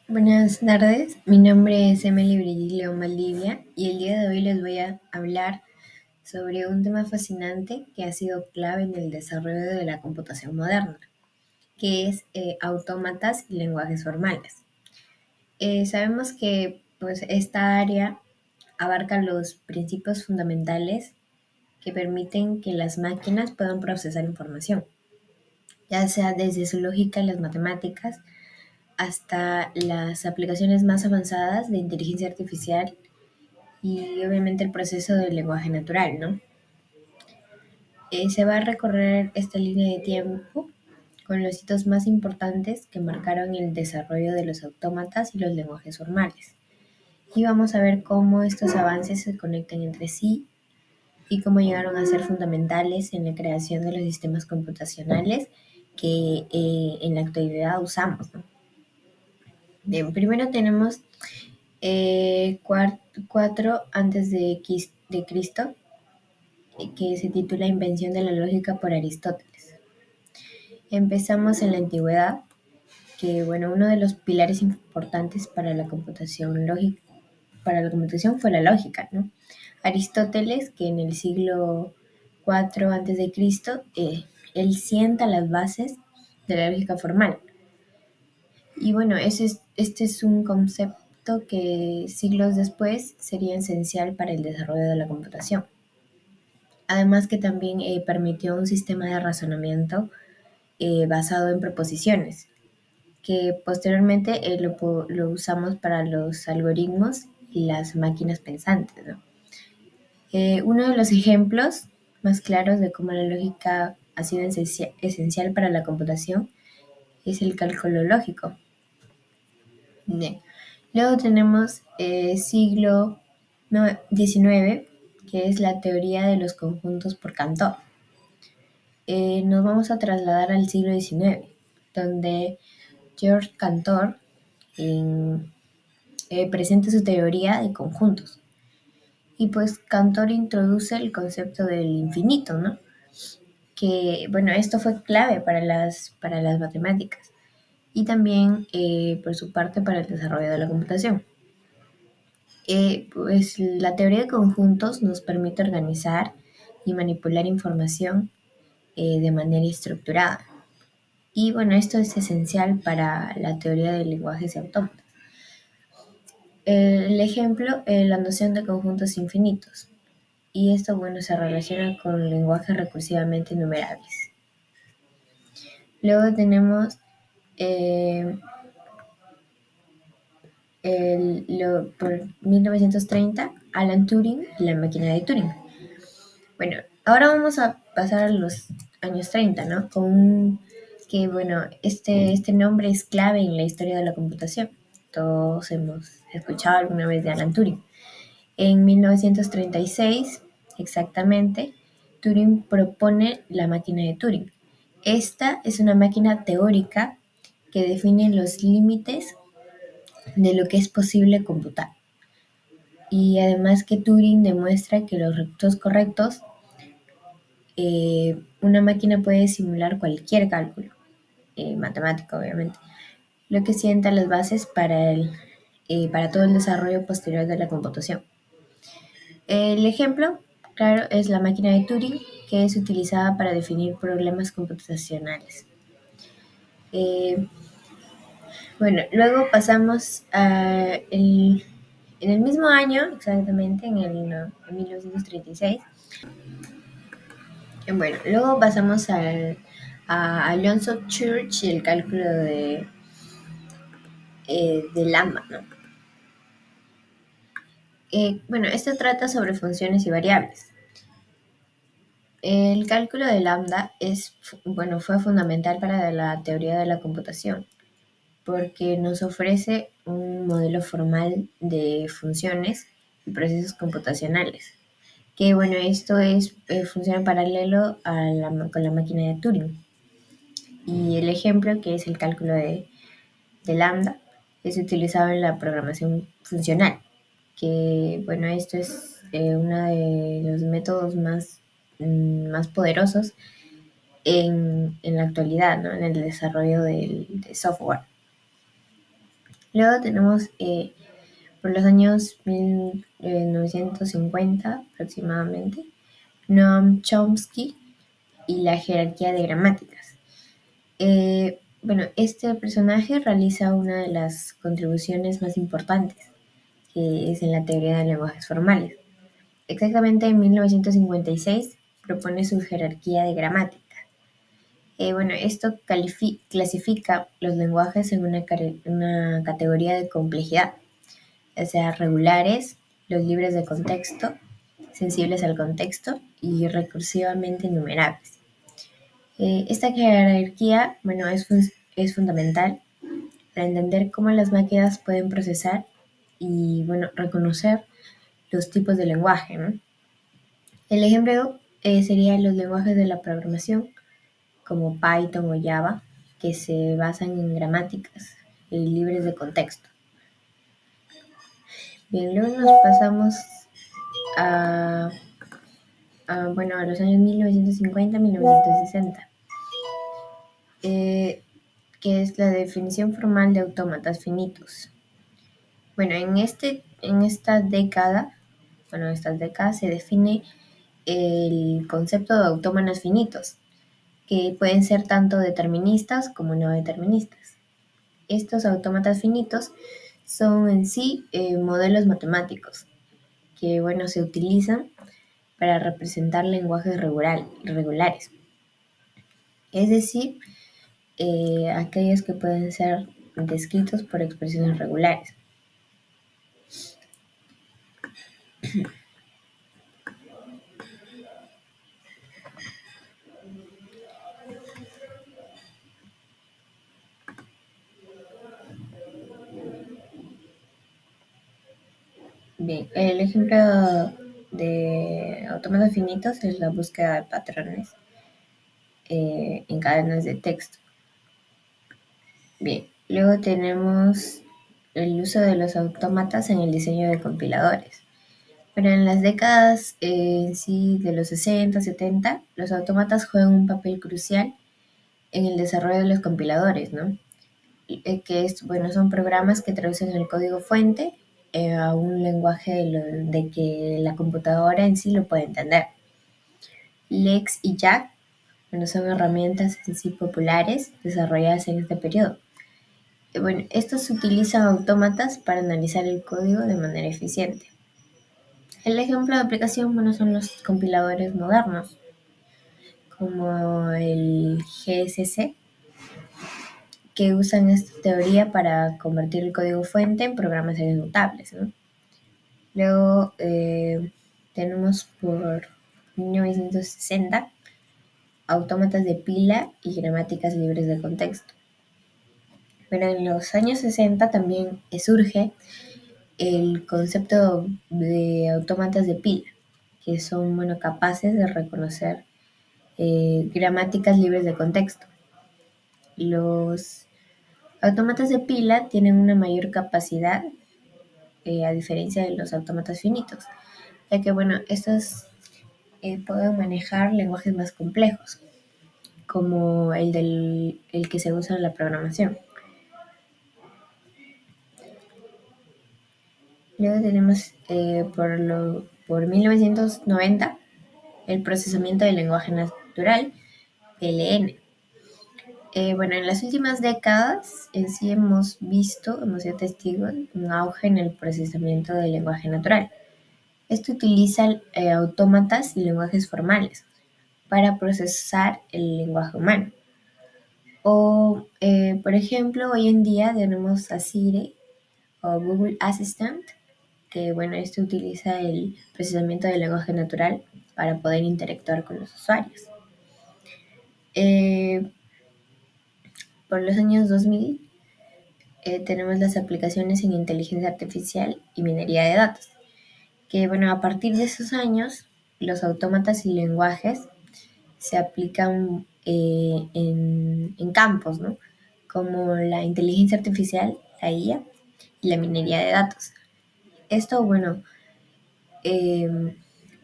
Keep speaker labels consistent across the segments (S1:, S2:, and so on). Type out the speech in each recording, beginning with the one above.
S1: Buenas tardes, mi nombre es Emily Brigitte León Valdivia y el día de hoy les voy a hablar sobre un tema fascinante que ha sido clave en el desarrollo de la computación moderna, que es autómatas y lenguajes formales. Sabemos que esta área abarca los principios fundamentales que permiten que las máquinas puedan procesar información, ya sea desde su lógica en las matemáticas hasta las aplicaciones más avanzadas de inteligencia artificial y obviamente el proceso del lenguaje natural, ¿no? Se va a recorrer esta línea de tiempo con los hitos más importantes que marcaron el desarrollo de los autómatas y los lenguajes formales. Y vamos a ver cómo estos avances se conectan entre sí y cómo llegaron a ser fundamentales en la creación de los sistemas computacionales que en la actualidad usamos, ¿no? Bien, primero tenemos 4 antes de Cristo, que se titula Invención de la lógica por Aristóteles. Empezamos en la antigüedad, que bueno, uno de los pilares importantes para la computación fue la lógica, ¿no? Aristóteles, que en el siglo IV antes de Cristo, él sienta las bases de la lógica formal. Y bueno, este es un concepto que siglos después sería esencial para el desarrollo de la computación. Además que también permitió un sistema de razonamiento basado en proposiciones, que posteriormente lo usamos para los algoritmos y las máquinas pensantes, ¿no? Uno de los ejemplos más claros de cómo la lógica ha sido esencial para la computación es el cálculo lógico. Bien. Luego tenemos siglo XIX, que es la teoría de los conjuntos por Cantor. Nos vamos a trasladar al siglo XIX, donde George Cantor en- presenta su teoría de conjuntos. Y pues Cantor introduce el concepto del infinito, ¿no? Que, bueno, esto fue clave para las matemáticas y también, por su parte, para el desarrollo de la computación. Pues la teoría de conjuntos nos permite organizar y manipular información de manera estructurada. Y bueno, esto es esencial para la teoría de lenguajes y autómatas. El ejemplo, la noción de conjuntos infinitos. Y esto, bueno, se relaciona con lenguajes recursivamente enumerables. Luego tenemos eh, por 1930, Alan Turing y la máquina de Turing. Bueno, ahora vamos a pasar a los años 30, ¿no? Que bueno, este nombre es clave en la historia de la computación. Todos hemos escuchado alguna vez de Alan Turing. En 1936, exactamente, Turing propone la máquina de Turing. Esta es una máquina teórica que define los límites de lo que es posible computar. Y además que Turing demuestra que los recursos correctos, una máquina puede simular cualquier cálculo, matemático obviamente, lo que sienta las bases para todo el desarrollo posterior de la computación. El ejemplo, claro, es la máquina de Turing, que es utilizada para definir problemas computacionales. Eh, bueno, luego pasamos en el mismo año, exactamente, en 1936. Bueno, luego pasamos a Alonso Church y el cálculo de Lambda, ¿no? Bueno, esto trata sobre funciones y variables. El cálculo de lambda bueno, fue fundamental para la teoría de la computación, porque nos ofrece un modelo formal de funciones y procesos computacionales. Que bueno, funciona en paralelo con la máquina de Turing. Y el ejemplo, que es el cálculo de lambda, es utilizado en la programación funcional, que bueno, esto es uno de los métodos más poderosos en la actualidad, ¿no? En el desarrollo de software. Luego tenemos por los años 1950 aproximadamente, Noam Chomsky y la jerarquía de gramáticas. Bueno, este personaje realiza una de las contribuciones más importantes, que es en la teoría de lenguajes formales. Exactamente en 1956 propone su jerarquía de gramática. Bueno, esto clasifica los lenguajes en una categoría de complejidad, ya sea regulares, los libres de contexto, sensibles al contexto y recursivamente enumerables. Esta jerarquía, bueno, es fundamental para entender cómo las máquinas pueden procesar y, bueno, reconocer los tipos de lenguaje, ¿no? El ejemplo sería los lenguajes de la programación, como Python o Java, que se basan en gramáticas libres de contexto. Bien, luego nos pasamos a, bueno, a los años 1950-1960, que es la definición formal de autómatas finitos. Bueno, en esta década, bueno, en estas décadas se define el concepto de autómatas finitos, que pueden ser tanto deterministas como no deterministas. Estos autómatas finitos son en sí modelos matemáticos que, bueno, se utilizan para representar lenguajes regulares, es decir, aquellos que pueden ser descritos por expresiones regulares. Bien, el ejemplo de autómatas finitos es la búsqueda de patrones en cadenas de texto. Bien, luego tenemos el uso de los autómatas en el diseño de compiladores. Pero en las décadas sí de los 60, 70, los autómatas juegan un papel crucial en el desarrollo de los compiladores, ¿no? Que es, bueno, son programas que traducen el código fuente a un lenguaje de que la computadora en sí lo puede entender. Lex y Jack, bueno, son herramientas en sí populares desarrolladas en este periodo. Bueno, estos utilizan autómatas para analizar el código de manera eficiente. El ejemplo de aplicación, bueno, son los compiladores modernos, como el GSC, que usan esta teoría para convertir el código fuente en programas ejecutables, ¿no? Luego tenemos por 1960 autómatas de pila y gramáticas libres de contexto. Pero en los años 60 también surge el concepto de autómatas de pila, que son, bueno, capaces de reconocer gramáticas libres de contexto. Los autómatas de pila tienen una mayor capacidad a diferencia de los autómatas finitos, ya que, bueno, estos pueden manejar lenguajes más complejos, como el que se usa en la programación. Luego tenemos por 1990 el procesamiento del lenguaje natural, PLN. Bueno, en las últimas décadas en sí hemos sido testigos de un auge en el procesamiento del lenguaje natural. Esto utiliza autómatas y lenguajes formales para procesar el lenguaje humano. O, por ejemplo, hoy en día tenemos a Siri o Google Assistant, que, bueno, esto utiliza el procesamiento del lenguaje natural para poder interactuar con los usuarios. Por los años 2000 tenemos las aplicaciones en inteligencia artificial y minería de datos, que, bueno, a partir de esos años los autómatas y lenguajes se aplican en campos, ¿no? Como la inteligencia artificial, la IA, y la minería de datos. Esto, bueno,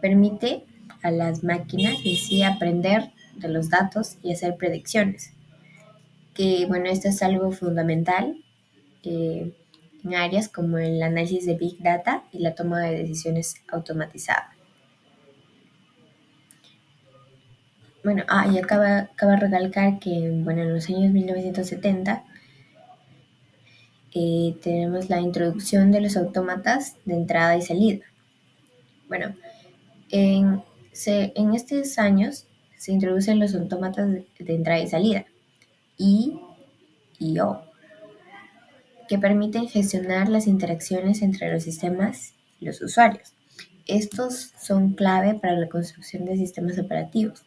S1: permite a las máquinas en sí aprender de los datos y hacer predicciones. Que, bueno, esto es algo fundamental en áreas como el análisis de Big Data y la toma de decisiones automatizada. Bueno, y acaba de recalcar que, bueno, en los años 1970 tenemos la introducción de los autómatas de entrada y salida. Bueno, en estos años se introducen los autómatas de entrada y salida, I y O, que permiten gestionar las interacciones entre los sistemas y los usuarios. Estos son clave para la construcción de sistemas operativos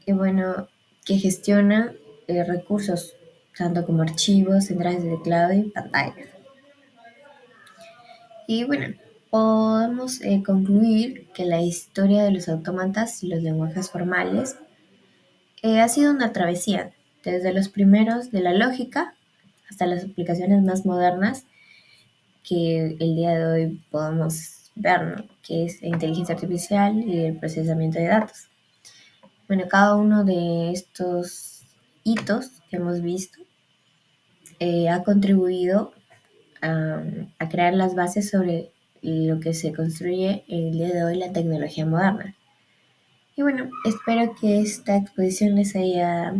S1: y bueno, que gestionan recursos tanto como archivos, entradas de teclado y pantallas. Y bueno, podemos concluir que la historia de los autómatas y los lenguajes formales ha sido una travesía, desde los primeros de la lógica hasta las aplicaciones más modernas que el día de hoy podemos ver, ¿no? Que es la inteligencia artificial y el procesamiento de datos. Bueno, cada uno de estos hitos que hemos visto ha contribuido a crear las bases sobre lo que se construye el día de hoy la tecnología moderna. Y bueno, espero que esta exposición les haya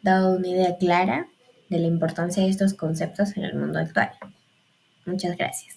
S1: dado una idea clara de la importancia de estos conceptos en el mundo actual. Muchas gracias.